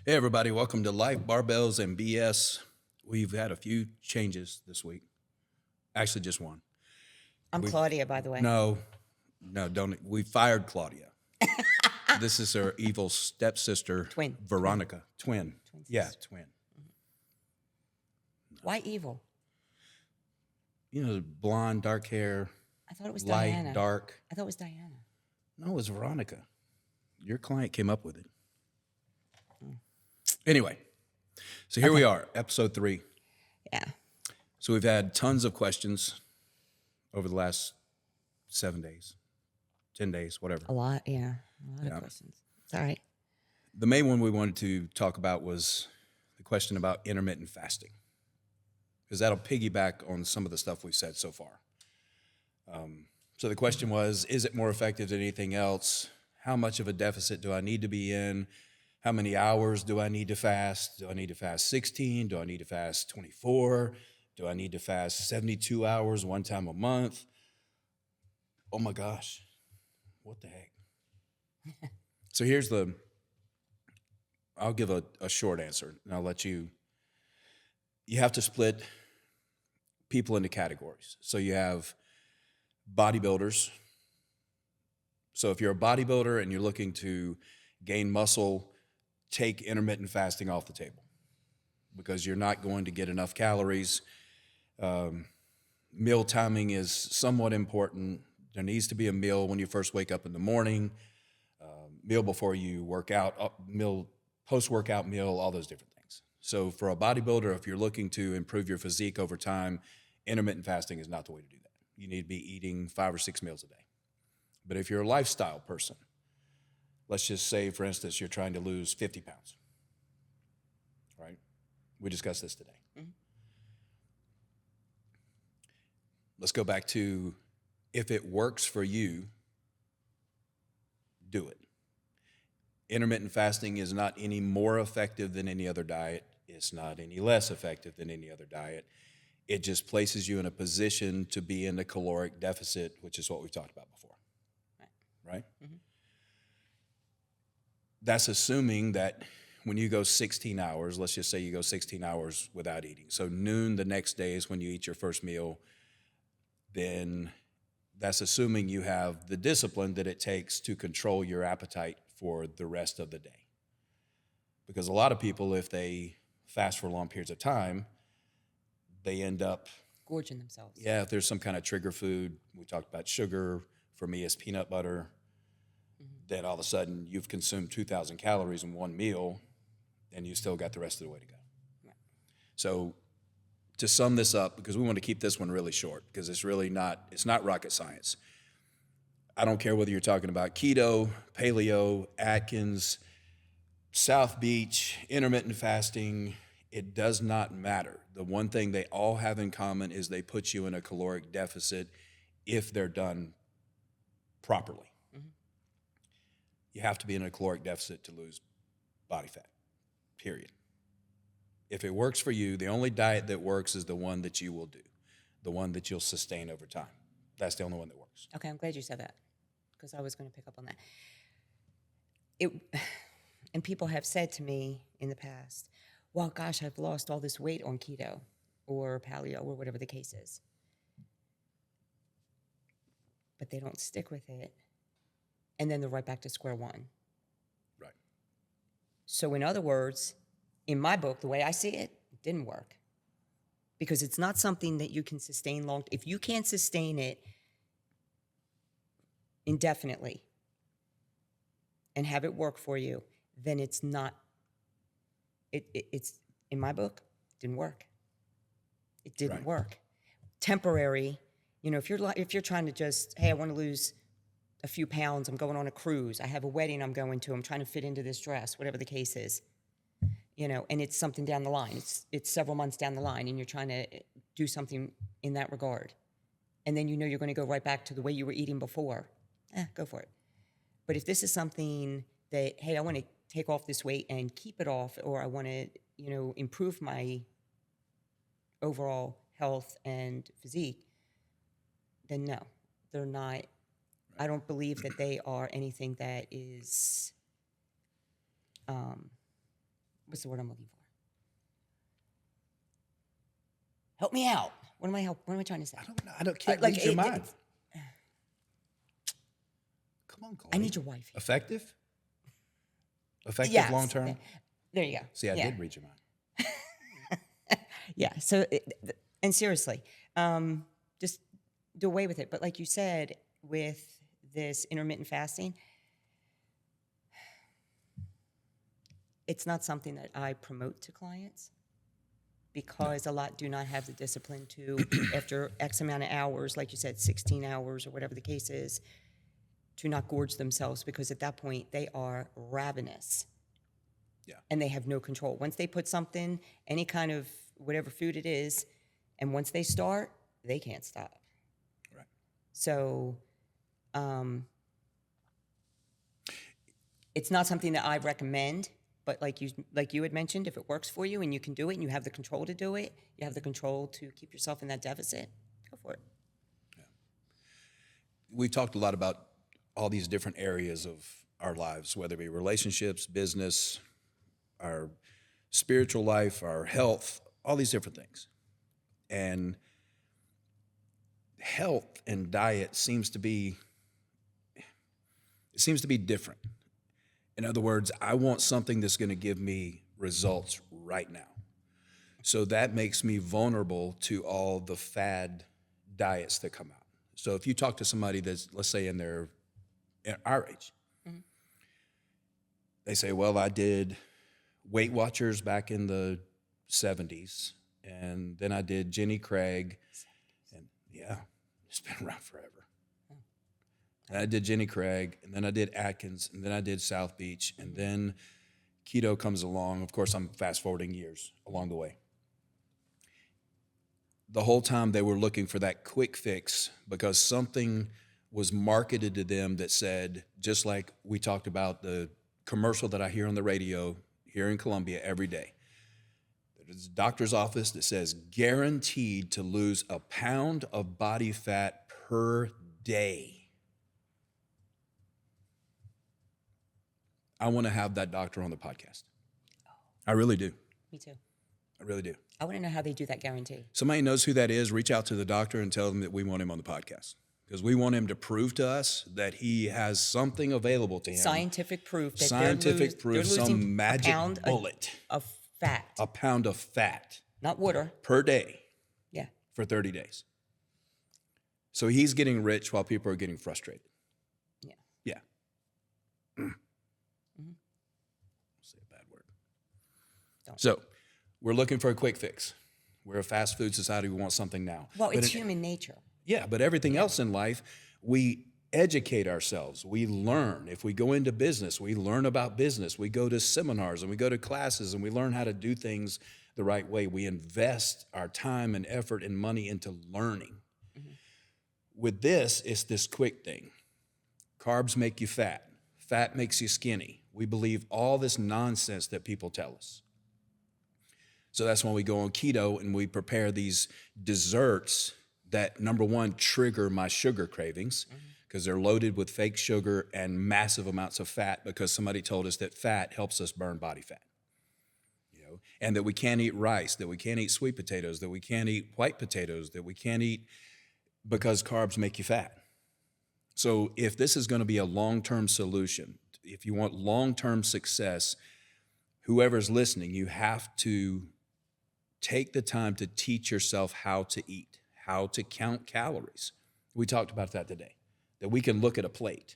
Hey, everybody, welcome to Life, Barbells, and BS. We've had a few changes this week. Actually, just one. I'm We Claudia, by the way. No, don't. We fired Claudia. This is her evil stepsister, Twin. Veronica. Twin. Twin Yeah, sister. twin. Why evil? You know, blonde, dark hair, I thought it was light, Diana. dark. I thought it was Diana. No, it was Veronica. Your client came up with it. Anyway, so here we are, episode 3. Yeah. So we've had tons of questions over the last 7 days, 10 days, whatever. A lot, yeah. A lot of questions. It's all right. The main one we wanted to talk about was the question about intermittent fasting, because that'll piggyback on some of the stuff we've said so far. So the question was, is it more effective than anything else? How much of a deficit do I need to be in? How many hours do I need to fast? Do I need to fast 16? Do I need to fast 24? Do I need to fast 72 hours one time a month? Oh my gosh, what the heck? So I'll give a short answer, and I'll let you have to split people into categories. So you have bodybuilders. So if you're a bodybuilder and you're looking to gain muscle, take intermittent fasting off the table because you're not going to get enough calories. Meal timing is somewhat important. There needs to be a meal when you first wake up in the morning, meal before you work out, meal, post-workout meal, all those different things. So for a bodybuilder, if you're looking to improve your physique over time, intermittent fasting is not the way to do that. You need to be eating 5 or 6 meals a day. But if you're a lifestyle person, let's just say, for instance, you're trying to lose 50 pounds, right? We discussed this today. Mm-hmm. Let's go back to, if it works for you, do it. Intermittent fasting is not any more effective than any other diet. It's not any less effective than any other diet. It just places you in a position to be in a caloric deficit, which is what we've talked about before, right? Mm-hmm. That's assuming that when you go 16 hours, let's just say you go 16 hours without eating. So noon the next day is when you eat your first meal. Then that's assuming you have the discipline that it takes to control your appetite for the rest of the day. Because a lot of people, if they fast for long periods of time, they end up gorging themselves. Yeah, if there's some kind of trigger food, we talked about sugar. For me, it's peanut butter. Then all of a sudden you've consumed 2,000 calories in one meal and you still got the rest of the way to go. Right. So to sum this up, because we want to keep this one really short, because it's not rocket science. I don't care whether you're talking about keto, paleo, Atkins, South Beach, intermittent fasting, it does not matter. The one thing they all have in common is they put you in a caloric deficit if they're done properly. You have to be in a caloric deficit to lose body fat, period. If it works for you, the only diet that works is the one that you will do, the one that you'll sustain over time. That's the only one that works. Okay, I'm glad you said that because I was going to pick up on that. And people have said to me in the past, well, gosh, I've lost all this weight on keto or paleo or whatever the case is. But they don't stick with it. And then they're right back to square one. Right. So in other words, in my book, the way I see it, it didn't work. Because it's not something that you can sustain long. If you can't sustain it indefinitely and have it work for you, then it's not, it's in my book, didn't work. It didn't work. Temporary, if you're trying to just, hey, I want to lose a few pounds, I'm going on a cruise, I have a wedding I'm going to, I'm trying to fit into this dress, whatever the case is, and it's something down the line. It's several months down the line, and you're trying to do something in that regard. And then you're going to go right back to the way you were eating before. Go for it. But if this is something that, hey, I want to take off this weight and keep it off, or I want to, improve my overall health and physique, then no, they're not. I don't believe that they are anything that is what's the word I'm looking for? Help me out. What am I trying to say? I don't know. Can't like read your it- mind. Come on, Claudia. I need your wife here. Effective? Effective Yes. long term? There you go. See, I Yeah. did read your mind. Yeah. So, and seriously, just do away with it. But like you said, with this intermittent fasting, it's not something that I promote to clients because a lot do not have the discipline to, after X amount of hours, like you said, 16 hours or whatever the case is, to not gorge themselves, because at that point they are ravenous. Yeah. And they have no control. Once they put something, any kind of whatever food it is, and once they start, they can't stop. Right. So it's not something that I recommend, but like you had mentioned, if it works for you and you can do it and you have the control to do it, you have the control to keep yourself in that deficit, go for it. Yeah. We've talked a lot about all these different areas of our lives, whether it be relationships, business, our spiritual life, our health, all these different things. And health and diet seems to be different. In other words, I want something that's going to give me results right now. So that makes me vulnerable to all the fad diets that come out. So if you talk to somebody that's, let's say, in our age, they say, well, I did Weight Watchers back in the 70s, and then I did Jenny Craig, and yeah, it's been around forever. And I did Jenny Craig, and then I did Atkins, and then I did South Beach, and then keto comes along. Of course, I'm fast-forwarding years along the way. The whole time they were looking for that quick fix because something was marketed to them that said, just like we talked about the commercial that I hear on the radio here in Columbia every day. There's a doctor's office that says guaranteed to lose a pound of body fat per day. I want to have that doctor on the podcast. I really do. Me too. I really do. I want to know how they do that guarantee. Somebody knows who that is, reach out to the doctor and tell them that we want him on the podcast. Because we want him to prove to us that he has something available to him. Scientific proof that Scientific proof, they're losing some magic a pound bullet. of fat. A pound of fat. Not water. Per day. Yeah. For 30 days. So he's getting rich while people are getting frustrated. Yeah. Yeah. Say a bad word. Don't. So we're looking for a quick fix. We're a fast food society. We want something now. Well, it's human nature. Yeah, but everything else in life, we educate ourselves. We learn. If we go into business, we learn about business. We go to seminars and we go to classes and we learn how to do things the right way. We invest our time and effort and money into learning. Mm-hmm. With this, it's this quick thing. Carbs make you fat. Fat makes you skinny. We believe all this nonsense that people tell us. So that's when we go on keto and we prepare these desserts that, number one, trigger my sugar cravings because they're loaded with fake sugar and massive amounts of fat because somebody told us that fat helps us burn body fat. You know, and that we can't eat rice, that we can't eat sweet potatoes, that we can't eat white potatoes, that we can't eat because carbs make you fat. So if this is going to be a long-term solution, if you want long-term success, whoever's listening, you have to take the time to teach yourself how to eat, how to count calories. We talked about that today, that we can look at a plate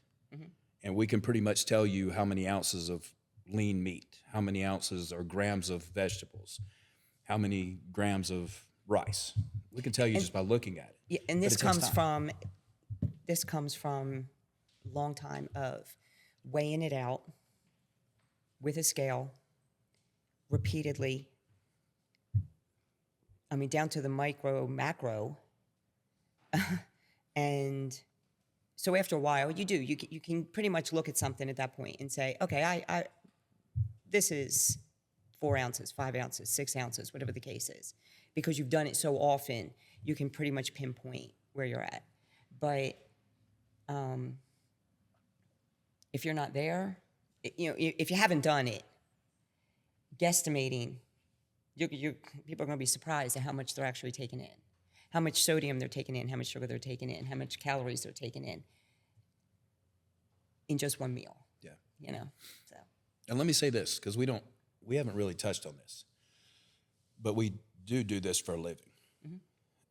and we can pretty much tell you how many ounces of lean meat, how many ounces or grams of vegetables, how many grams of rice. We can tell you just by looking at it. Yeah, and this comes from a long time of weighing it out with a scale repeatedly. I mean, down to the micro, macro. And so after a while, you can pretty much look at something at that point and say, okay, I this is 4 ounces, 5 ounces, 6 ounces, whatever the case is. Because you've done it so often, you can pretty much pinpoint where you're at. But if you're not there, if you haven't done it, guesstimating. People are going to be surprised at how much they're actually taking in, how much sodium they're taking in, how much sugar they're taking in, how much calories they're taking in just one meal. Yeah. You know. So. And let me say this, because we haven't really touched on this, but we do this for a living. Mm-hmm.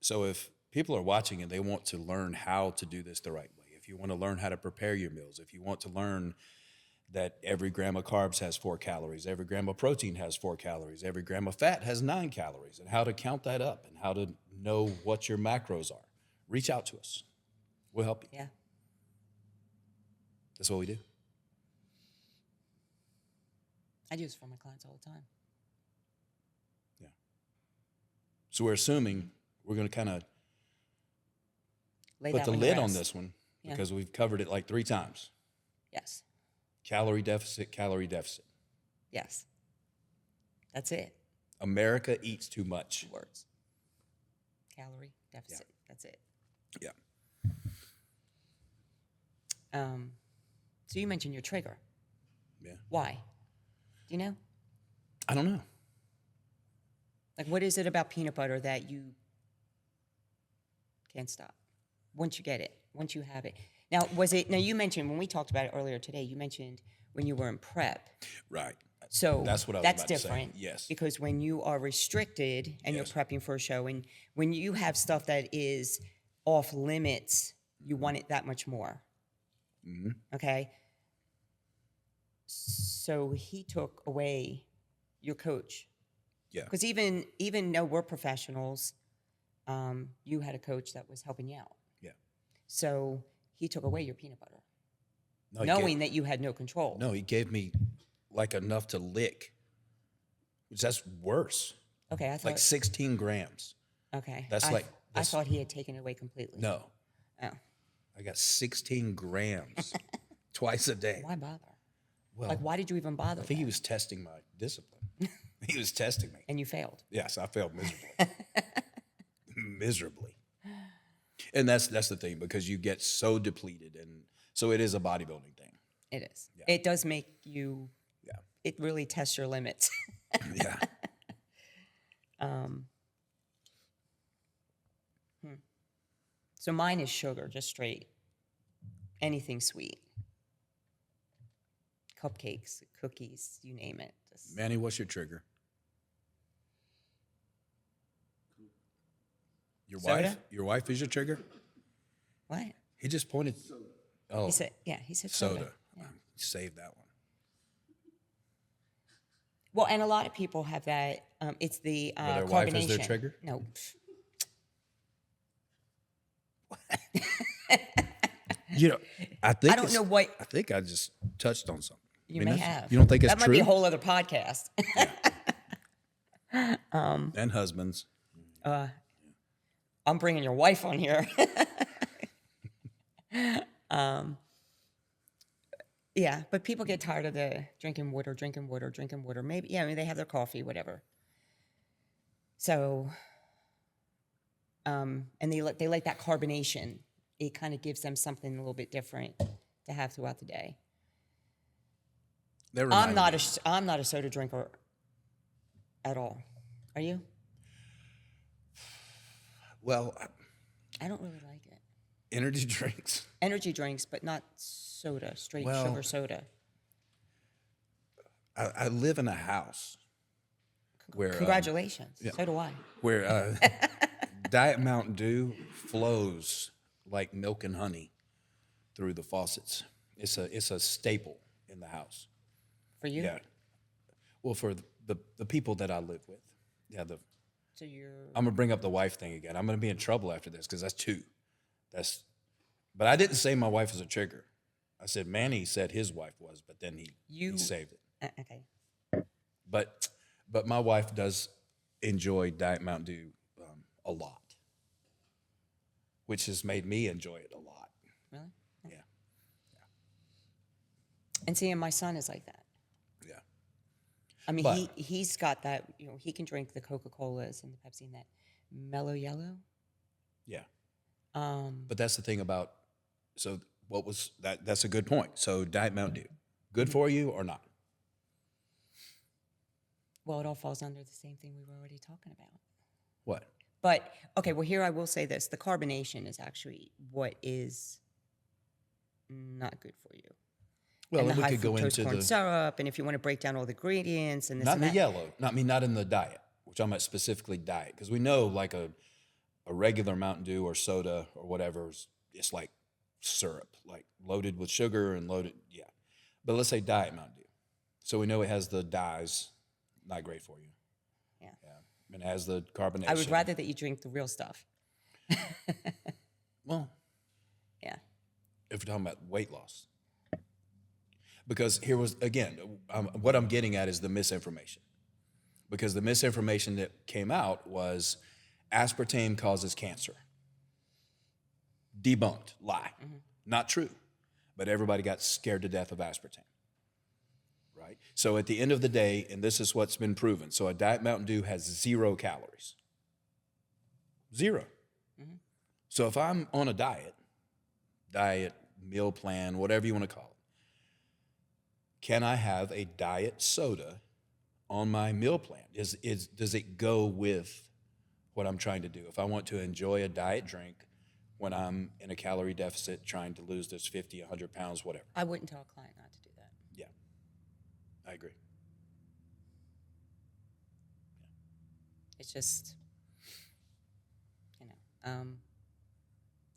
So if people are watching and they want to learn how to do this the right way, if you want to learn how to prepare your meals, if you want to learn that every gram of carbs has 4 calories, every gram of protein has 4 calories, every gram of fat has 9 calories, and how to count that up and how to know what your macros are, reach out to us. We'll help you. Yeah. That's what we do. I do this for my clients all the time. Yeah. So we're assuming we're going to kind of put the lid on this one because we've covered it like 3 times. Yes. Calorie deficit, calorie deficit. Yes. That's it. America eats too much. 2 words. Calorie deficit. Yeah. That's it. Yeah. So you mentioned your trigger. Yeah. Why? Do you know? I don't know. Like, what is it about peanut butter that you can't stop? Once you get it, once you have it. Now, you mentioned, when we talked about it earlier today, you mentioned when you were in prep. Right. So that's what I was that's about different. To say. Yes. Because when you are restricted and you're prepping for a show, and when you have stuff that is off limits, you want it that much more. Mm-hmm. Okay? So he took away your coach. Yeah. Because even though we're professionals, you had a coach that was helping you out. Yeah. So he took away your peanut butter, knowing that you had no control. No, he gave me like enough to lick, which that's worse. Okay, I thought like 16 grams. Okay, I thought he had taken it away completely. No. Oh. I got 16 grams twice a day. Why bother? Well, like, why did you even bother? I think he was testing my discipline. He was testing me. And you failed. Yes, I failed miserably. Miserably. And that's the thing, because you get so depleted, and so it is a bodybuilding thing. It is. Yeah. It does make you. Yeah. It really tests your limits. Yeah. So mine is sugar, just straight. Anything sweet. Cupcakes, cookies, you name it. Just. Manny, what's your trigger? Your Soda? wife? Your wife is your trigger? What? He just pointed. Oh. He said soda. Yeah. Save that one. Well, and a lot of people have that. It's the their carbonation. wife is their trigger? No. I think I don't know what. I think I just touched on something. You may have. You don't think it's true? That true? might be a whole other podcast. And husbands. I'm bringing your wife on here. Yeah, but people get tired of the drinking water. Maybe, they have their coffee, whatever. So, and they like that carbonation. It kind of gives them something a little bit different to have throughout the day. I'm not a soda drinker at all. Are you? Well, I don't really like it. Energy drinks. Energy drinks, but not soda, straight sugar soda. I live in a house where... Congratulations. Yeah, so do I. Where Diet Mountain Dew flows like milk and honey through the faucets. It's a staple in the house. For you? Yeah. Well, for the people that I live with. Yeah. So I'm gonna bring up the wife thing again. I'm gonna be in trouble after this because that's 2. But I didn't say my wife is a trigger. I said Manny said his wife was, but then he saved it. Okay. But my wife does enjoy Diet Mountain Dew a lot, which has made me enjoy it a lot. Really? Yeah. And see, and my son is like that. Yeah. I mean, he's got that. He can drink the Coca-Colas and the Pepsi and that mellow yellow. Yeah. But that's the thing about. So what was that? That's a good point. So Diet Mountain Dew, good for you or not? Well, it all falls under the same thing we were already talking about. What? But, okay, well, here I will say this. The carbonation is actually what is not good for you. Well, And and the we high could go fructose into corn the syrup, and if you want to break down all the ingredients and this not and in the that. yellow, not in the diet, which I'm at specifically diet, because we know like a regular Mountain Dew or soda or whatever it's like syrup, like loaded with sugar and loaded, yeah. But let's say diet Mountain Dew, so we know it has the dyes, not great for you. Yeah. And it has the carbonation. I would rather that you drink the real stuff. Well, Yeah. if we're talking about weight loss. Because here was, again, what I'm getting at is the misinformation. Because the misinformation that came out was aspartame causes cancer. Debunked, lie. Not true. But everybody got scared to death of aspartame. Right? So at the end of the day, and this is what's been proven, so a Diet Mountain Dew has 0 calories. 0. So if I'm on a diet, meal plan, whatever you want to call it, can I have a diet soda on my meal plan? Does it go with what I'm trying to do? If I want to enjoy a diet drink when I'm in a calorie deficit trying to lose this 50, 100 pounds, whatever. I wouldn't tell a client not to do that. Yeah, I agree. It's just,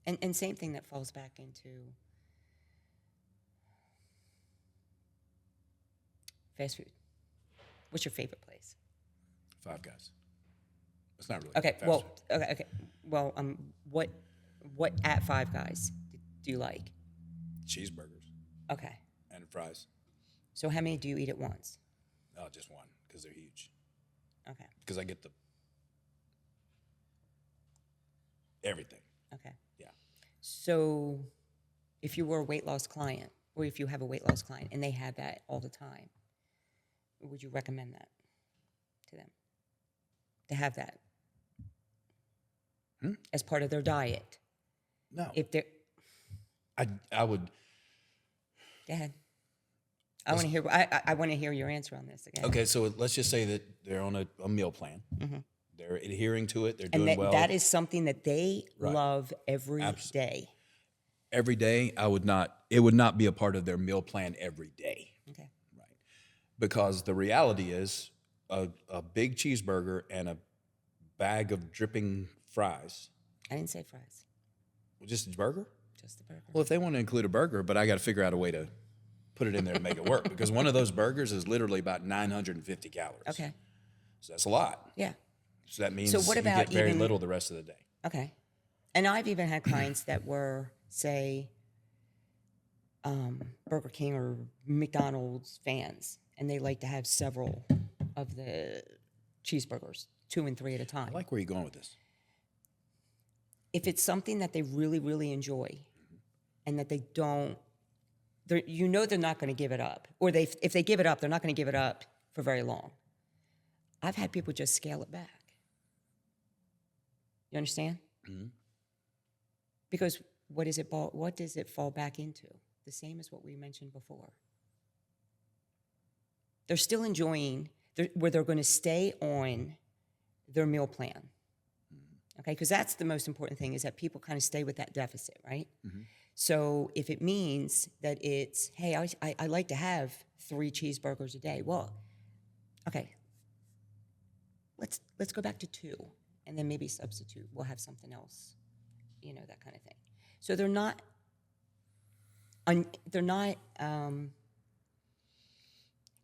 and same thing that falls back into fast food. What's your favorite place? Five Guys. It's not really Okay, fast well, food. okay. Well, what at Five Guys do you like? Cheeseburgers Okay. and fries. So how many do you eat at once? No, just one, because they're huge. Okay. Because I get everything. Okay. Yeah. So if you were a weight loss client, or if you have a weight loss client and they have that all the time, would you recommend that to them? To have that as part of their diet? No. If they're, I would. go ahead. I want to hear. I want to hear your answer on this again. Okay, so let's just say that they're on a meal plan. They're adhering to it. They're And doing well. that is something that they Right. love every day. Every day, it would not be a part of their meal plan every day. Okay. Right. Because the reality is a big cheeseburger and a bag of dripping fries. I didn't say fries, Just a burger? just the burger. Well, if they want to include a burger, but I got to figure out a way to put it in there to make it work. Because one of those burgers is literally about 950 calories. Okay. So that's a lot. Yeah. So that means So what you about get very even- little the rest of the day. Okay. And I've even had clients that were, say, Burger King or McDonald's fans, and they like to have several of the cheeseburgers, 2 and 3 at a time. I like where you're going with this. If it's something that they really, really enjoy and that they don't, they're not going to give it up. Or if they give it up, they're not going to give it up for very long. I've had people just scale it back. You understand? Because what does it fall back into? The same as what we mentioned before. They're still enjoying where they're going to stay on their meal plan. Okay, because that's the most important thing, is that people kind of stay with that deficit, right? So if it means that it's, hey, I like to have 3 cheeseburgers a day. Well, okay, let's go back to 2, and then maybe substitute. We'll have something else, that kind of thing. So they're not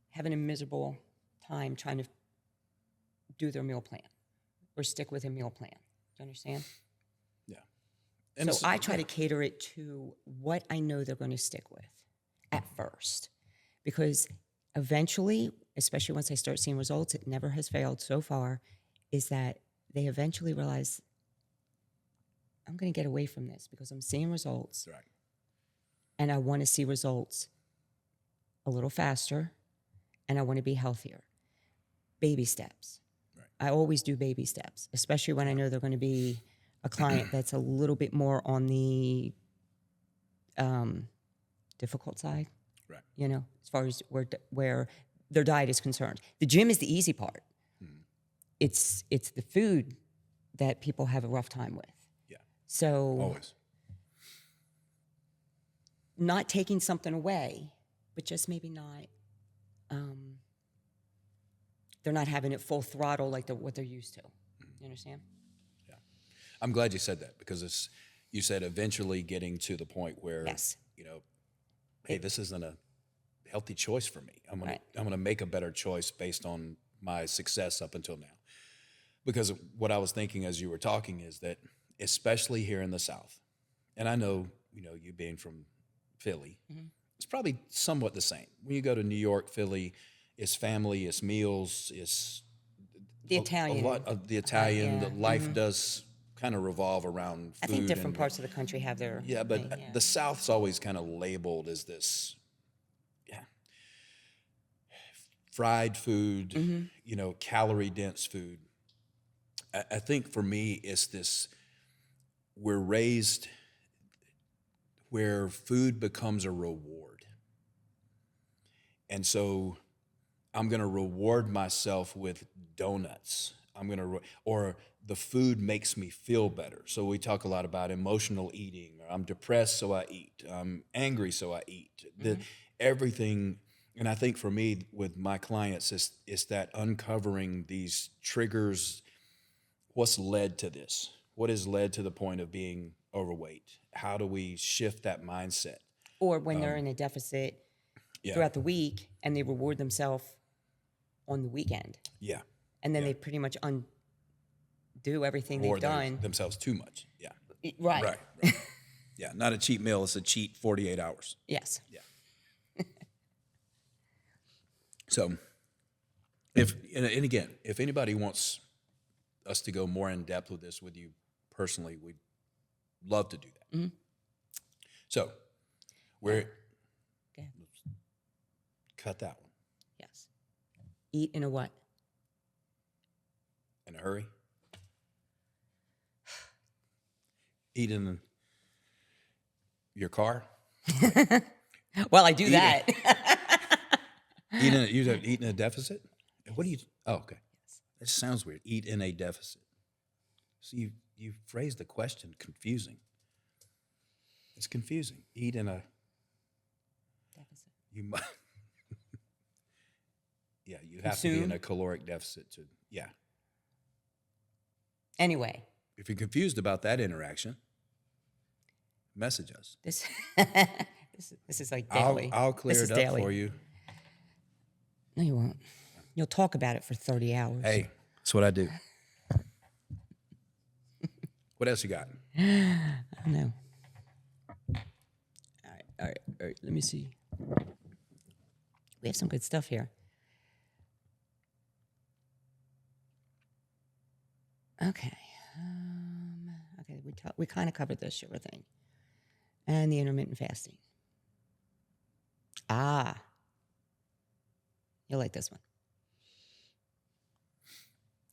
having a miserable time trying to do their meal plan or stick with a meal plan. Do you understand? Yeah. So I try to cater it to what I know they're going to stick with at first, because eventually, especially once I start seeing results, it never has failed so far, is that they eventually realize, I'm going to get away from this because I'm seeing results. Right. And I want to see results a little faster, and I want to be healthier. Baby steps. Right. I always do baby steps, especially when I know they're going to be a client that's a little bit more on the difficult side. Right. As far as where their diet is concerned. The gym is the easy part. It's the food that people have a rough time with. Yeah. So Always. not taking something away, but just maybe not, they're not having it full throttle like what they're used to. You understand? Yeah. I'm glad you said that, because you said eventually getting to the point where, Yes. Hey, this isn't a healthy choice for me. I'm gonna make a better choice based on my success up until now. Because what I was thinking as you were talking is that, especially here in the South, and I know, you being from Philly, it's probably somewhat the same. When you go to New York, Philly, it's family, it's meals, it's The Italian. a lot of the Italian. yeah. The life does kind of revolve around food. I think different parts of the country have their Yeah, but thing, yeah. the South's always kind of labeled as this, fried food, calorie dense food. I think for me, it's this, we're raised where food becomes a reward. And so I'm going to reward myself with donuts. Or the food makes me feel better. So we talk a lot about emotional eating. Or I'm depressed, so I eat. I'm angry, so I eat. Everything, and I think for me with my clients, is that uncovering these triggers. What's led to this? What has led to the point of being overweight? How do we shift that mindset? Or when they're in a deficit throughout the week and they reward themselves on the weekend. Yeah. And then they pretty much undo everything they've done. Themselves too much. Yeah. Right. Right. Yeah. Not a cheat meal. It's a cheat 48 hours. Yes. Yeah. So, and again, if anybody wants us to go more in depth with this with you personally, we'd love to do that. So, we're cut that one. Yes. Eat in a what? In a hurry. Eat in your car. Well, I do that. Eat in a deficit? What do you? Oh, okay. That sounds weird. Eat in a deficit. So you phrased the question confusing. It's confusing. Eat in a Deficit. You might. Yeah, you have to be in a caloric deficit to. Yeah. Anyway. If you're confused about that interaction, message us. This is like daily. I'll clear it up for you. No, you won't. You'll talk about it for 30 hours. Hey, that's what I do. What else you got? I don't know. All right. Let me see. We have some good stuff here. Okay. We kind of covered this sugar thing. And the intermittent fasting. You'll like this one.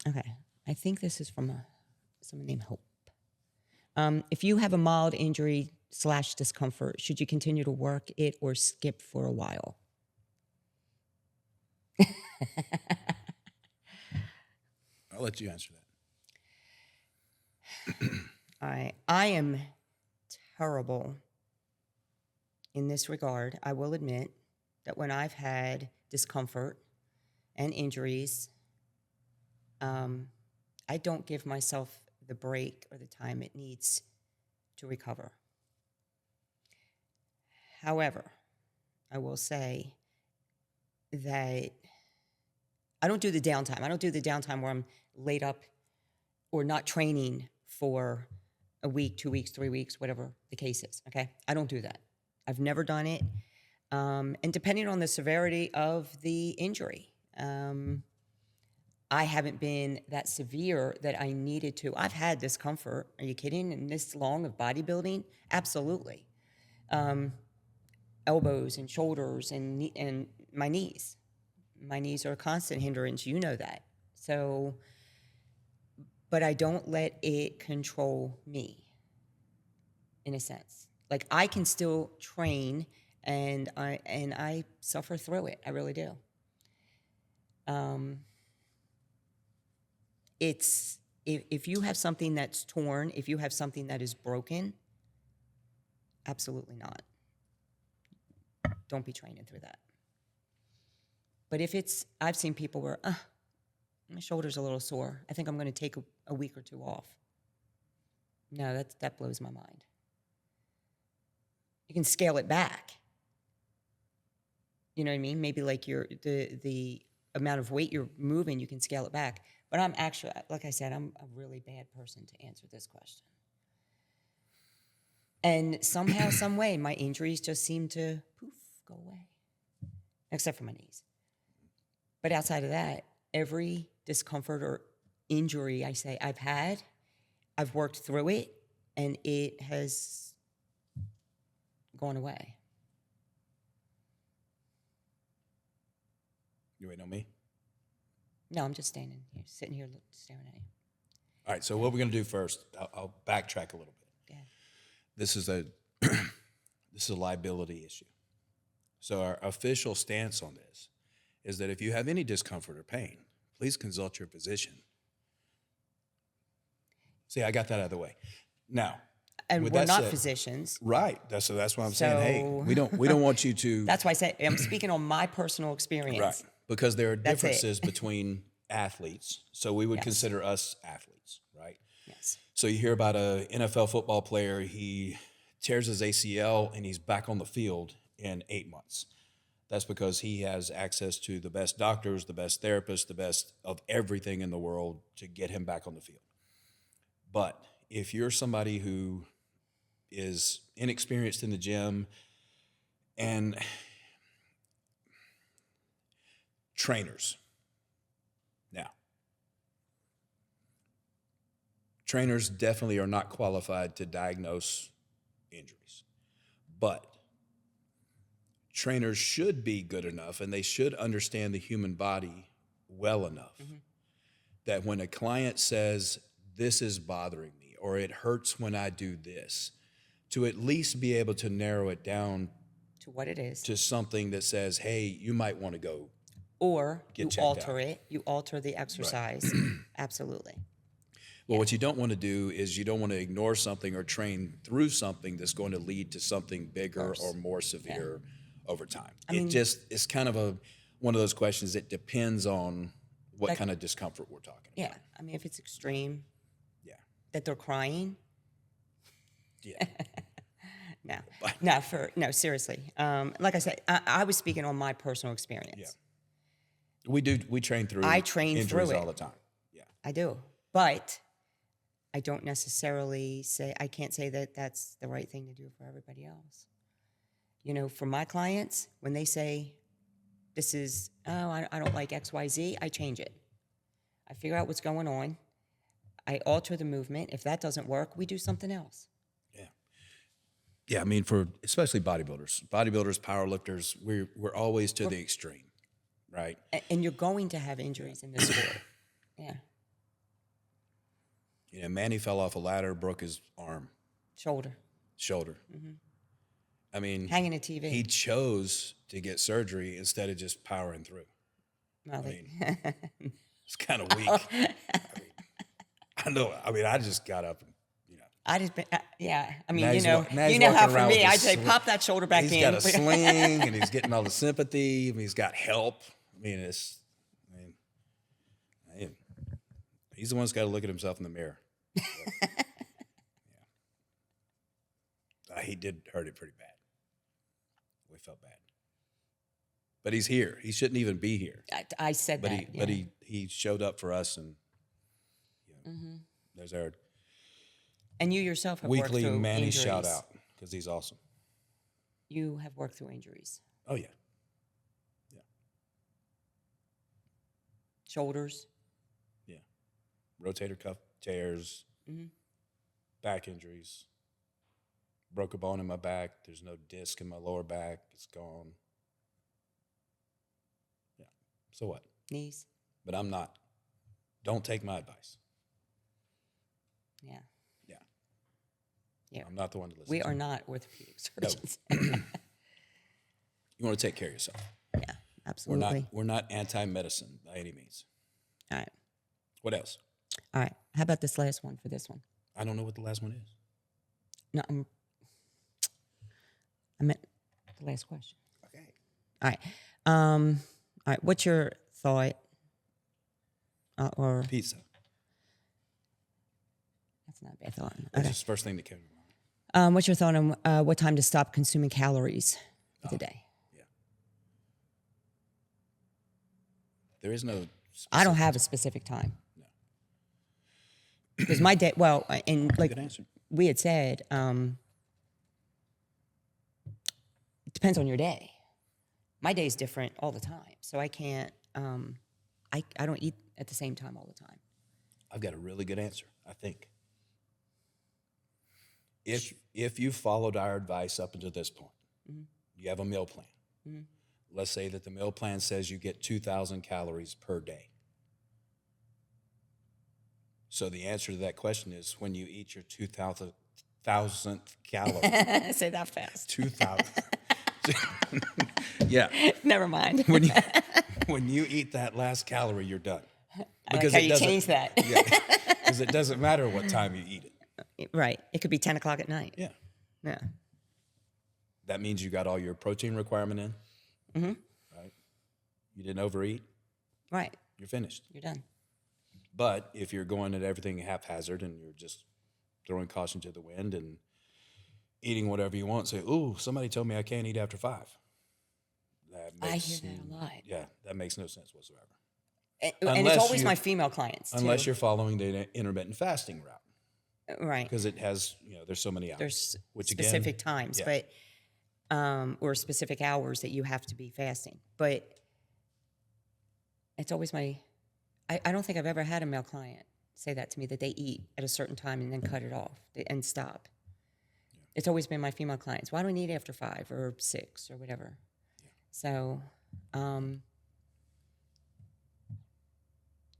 Okay. I think this is from someone named Hope. If you have a mild injury / discomfort, should you continue to work it or skip for a while? I'll let you answer that. I am terrible in this regard. I will admit that when I've had discomfort and injuries, I don't give myself the break or the time it needs to recover. However, I will say that I don't do the downtime. I don't do the downtime where I'm laid up or not training for a week, 2 weeks, 3 weeks, whatever the case is, okay? I don't do that. I've never done it. And depending on the severity of the injury, I haven't been that severe that I needed to. I've had discomfort. Are you kidding? And this long of bodybuilding? Absolutely. Elbows and shoulders and my knees. My knees are a constant hindrance. You know that. So, but I don't let it control me, in a sense. Like, I can still train, and I suffer through it. I really do. It's if you have something that's torn, if you have something that is broken, absolutely not. Don't be training through that. But if it's, I've seen people where, my shoulder's a little sore. I think I'm going to take a week or two off. No, that blows my mind. You can scale it back. You know what I mean? Maybe like the amount of weight you're moving, you can scale it back. But I'm actually, like I said, I'm a really bad person to answer this question. And somehow, some way, my injuries just seem to poof, go away. Except for my knees. But outside of that, every discomfort or injury I say I've had, I've worked through it, and it has gone away. You waiting on me? No, I'm just standing here, sitting here staring at you. All right, so what we're going to do first, I'll backtrack a little bit. Yeah. This is a liability issue. So our official stance on this is that if you have any discomfort or pain, please consult your physician. See, I got that out of the way. Now, And with we're that not said, physicians. right? That's why I'm saying, hey, we don't want you to. That's why I said I'm speaking on my personal experience. Right, because there are That's it. differences between athletes. So we would Yes. consider us athletes, right? Yes. So you hear about a NFL football player, he tears his ACL and he's back on the field in 8 months. That's because he has access to the best doctors, the best therapists, the best of everything in the world to get him back on the field. But if you're somebody who is inexperienced in the gym and trainers, now, trainers definitely are not qualified to diagnose injuries, but trainers should be good enough and they should understand the human body well enough that when a client says, this is bothering me, or it hurts when I do this, to at least be able to narrow it down To what it is. to something that says, hey, you might want to go. Or you checked alter out. it. You alter the exercise. Absolutely. Well, what you don't want to do is you don't want to ignore something or train through something that's going to lead to something bigger or more severe over time. It's kind of one of those questions that depends on what kind of discomfort we're talking about. Yeah. I mean, if it's extreme, Yeah. that they're crying, Yeah. no, seriously. Like I said, I was speaking on my personal experience. Yeah. We train through I train injuries through it all the time. Yeah. I do. But I don't necessarily I can't say that that's the right thing to do for everybody else. You know, for my clients, when they say, this is, I don't like XYZ, I change it. I figure out what's going on. I alter the movement. If that doesn't work, we do something else. Yeah, I mean, for especially bodybuilders, powerlifters, we're always to the extreme, right? And you're going to have injuries in this sport. Yeah. You know, Manny fell off a ladder, broke his arm, shoulder. I mean, Hanging a TV. He chose to get surgery instead of just powering through. Well, It's kind of weak. I know. I mean, I just got up and, I just, yeah. I mean, now you know walking how for around me, with I'd a say pop that shoulder back in. He's got a sling and he's getting all the sympathy. I mean, he's got help. I mean, he's the one that's got to look at himself in the mirror. He did hurt it pretty bad. We felt bad. But he's here. He shouldn't even be here. I said but that. But he showed up for us, and there's our and you yourself have worked weekly through Manny injuries. shout out because he's awesome. You have worked through injuries. Oh yeah. Shoulders. Yeah. Rotator cuff tears. Back injuries. Broke a bone in my back. There's no disc in my lower back. It's gone. Yeah. So what? Knees. But I'm not. Don't take my advice. Yeah. I'm not the one to listen We to. are not orthopedic surgeons. You want to take care of yourself. Yeah. absolutely. We're not anti-medicine by any means. All right. What else? All right. How about this last one for this one? I don't know what the last one is. No, I meant the last question. Okay. All right. All right. What's your thought? Or Pizza. that's not a bad thought. That's Okay. just the first thing that came to mind. What's your thought on what time to stop consuming calories for the day? Yeah. There is no. I don't have a specific time. No. Because my day, well, and like Good answer. we had said, it depends on your day. My day is different all the time, so I can't. I don't eat at the same time all the time. I've got a really good answer, I think. If you followed our advice up until this point, you have a meal plan. Let's say that the meal plan says you get 2,000 calories per day. So the answer to that question is when you eat your 2,000th calorie. Say that fast. 2,000. Yeah. Never mind. When you eat that last calorie, you're done. I like how you change that. Yeah, because it doesn't matter what time you eat it. Right. It could be 10 o'clock at night. Yeah. Yeah. That means you got all your protein requirement in. Right? You didn't overeat. Right. You're finished. You're done. But if you're going at everything haphazard and you're just throwing caution to the wind and eating whatever you want, say, "Ooh, somebody told me I can't eat after 5." I hear that a lot. Yeah, that makes no sense whatsoever. And it's always my female clients, too. Unless you're following the intermittent fasting route. Right. Because it has, there's so many hours. There's which specific again, times, yeah. but or specific hours that you have to be fasting. But it's always I don't think I've ever had a male client say that to me, that they eat at a certain time and then cut it off and stop. Yeah. It's always been my female clients. Why don't I eat after 5 or 6 or whatever? Yeah. So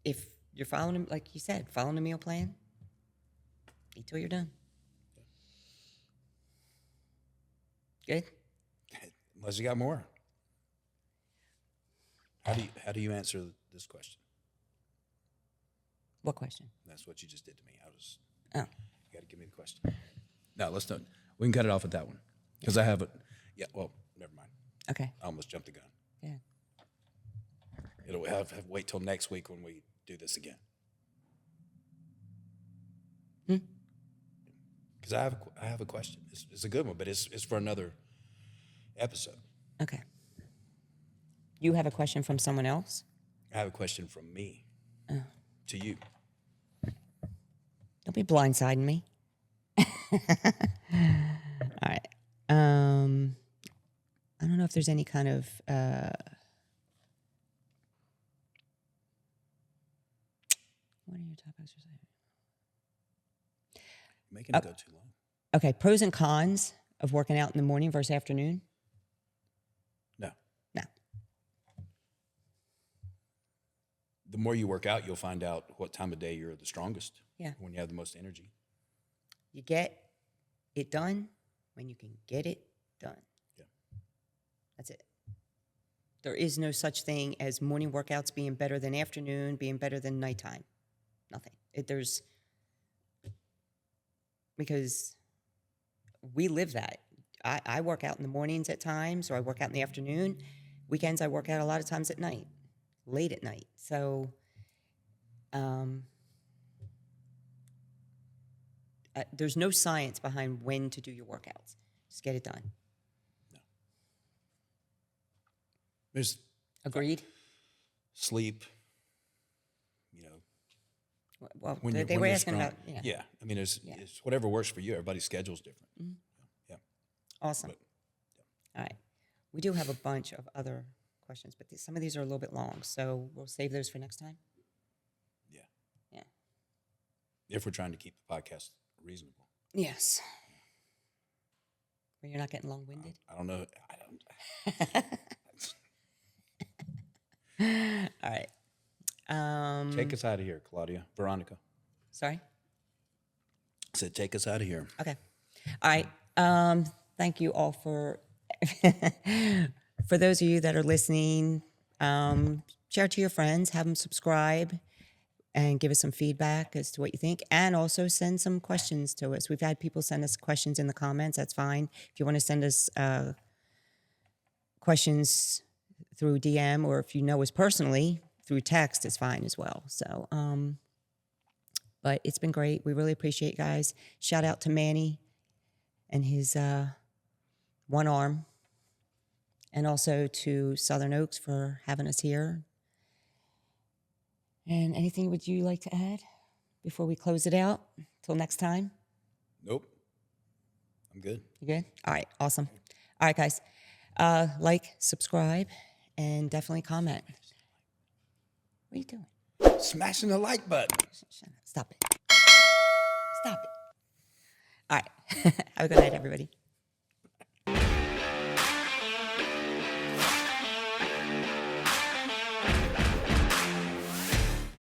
if you're following, like you said, following a meal plan, eat till you're done. Good? Unless you got more. How do you answer this question? What question? That's what you just did to me. Oh. You got to give me the question. No, let's not. We can cut it off at that one. Because I have it. Yeah, well, never mind. Okay. I almost jumped the gun. Yeah. It'll have wait till next week when we do this again. Because I have a question. It's a good one, but it's for another episode. Okay. You have a question from someone else? I have a question from me to you. Don't be blindsiding me. All right. I don't know if there's any kind of what are your top exercises? Making it go too long. Okay, pros and cons of working out in the morning versus afternoon? No. No. The more you work out, you'll find out what time of day you're the strongest. Yeah. When you have the most energy. You get it done when you can get it done. Yeah. That's it. There is no such thing as morning workouts being better than afternoon, being better than nighttime. Nothing. Because we live that. I work out in the mornings at times, or I work out in the afternoon. Weekends, I work out a lot of times at night, late at night. So there's no science behind when to do your workouts. Just get it done. No. There's Agreed? sleep, Well, when they were asking about, yeah. Yeah, I mean, it's whatever works for you. Everybody's schedule's different. Mm-hmm. Yeah. Awesome. All right. We do have a bunch of other questions, but some of these are a little bit long, so we'll save those for next time. Yeah. Yeah. If we're trying to keep the podcast reasonable. Yes. Where you're not getting long-winded? I don't know. All right. Take us out of here, Claudia. Veronica. Sorry? I said, take us out of here. Okay. All right. Thank you all for those of you that are listening, Share it to your friends, have them subscribe, and give us some feedback as to what you think. And also send some questions to us. We've had people send us questions in the comments. That's fine. If you want to send us questions through DM, or if you know us personally through text, it's fine as well. So, but it's been great. We really appreciate you guys. Shout out to Manny and his one arm, and also to Southern Oaks for having us here. And anything would you like to add before we close it out? Till next time? Nope. I'm good. You good? All right, awesome. All right, guys. Like, subscribe, and definitely comment. What are you doing? Smashing the like button. Stop it. Stop it. All right. Have a good night, everybody.